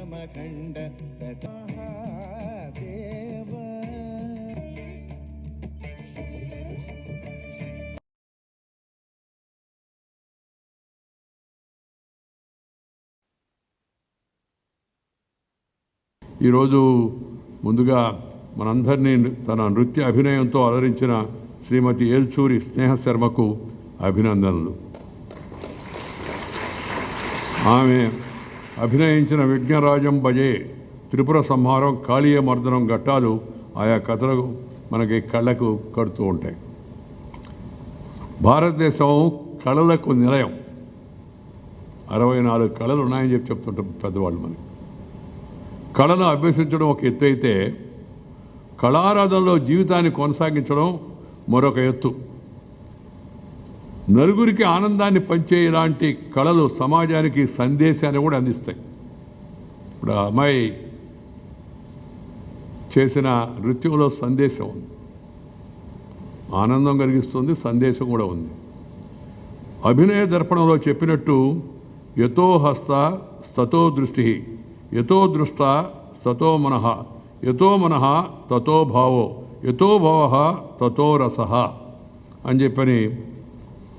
ఈరోజు ముందుగా మనందరినీ తన నృత్య అభినయంతో అలరించిన శ్రీమతి ఏల్చూరి స్నేహ శర్మకు అభినందనలు. ఆమె అభినయించిన విఘ్నరాజం భజే, త్రిపుర సంహారం, కాళీయ మర్దనం ఘట్టాలు ఆయా కథలు మనకి కళ్ళకు కడుతూ ఉంటాయి. భారతదేశం కళలకు నిలయం. 64 కళలు ఉన్నాయని చెప్తుంటారు పెద్దవాళ్ళు. మనకి కళను అభ్యసించడం ఒక ఎత్తు అయితే, కళారాధనలో జీవితాన్ని కొనసాగించడం మరొక ఎత్తు. నలుగురికి ఆనందాన్ని పంచే ఇలాంటి కళలు సమాజానికి సందేశాన్ని కూడా అందిస్తాయి. ఇప్పుడు ఆ అమ్మాయి చేసిన నృత్యంలో సందేశం ఉంది, ఆనందం కలిగిస్తుంది, సందేశం కూడా ఉంది. అభినయ దర్పణంలో చెప్పినట్టు యతో హస్త స్తతో దృష్టి, యతో దృష్ట తతో మనః, యతో మనః తతో భావో, యతో భావ తతో రస అని చెప్పని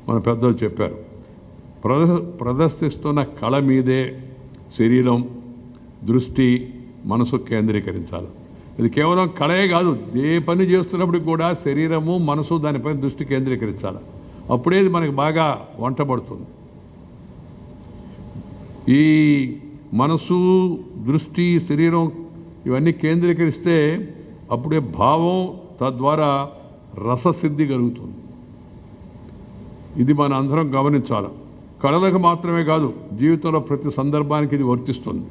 మన పెద్దలు చెప్పారు. ప్రదర్శిస్తున్న కళ మీదే శరీరం, దృష్టి, మనసు కేంద్రీకరించాలి. ఇది కేవలం కళే కాదు, ఏ పని చేస్తున్నప్పుడు కూడా శరీరము, మనసు దానిపైన దృష్టి కేంద్రీకరించాలి. అప్పుడే ఇది మనకి బాగా వంటబడుతుంది. ఈ మనసు, దృష్టి, శరీరం ఇవన్నీ కేంద్రీకరిస్తే అప్పుడే భావం, తద్వారా రససిద్ధి కలుగుతుంది. ఇది మన అందరం గమనించాలి. కళలకు మాత్రమే కాదు, జీవితంలో ప్రతి సందర్భానికి ఇది వర్తిస్తుంది.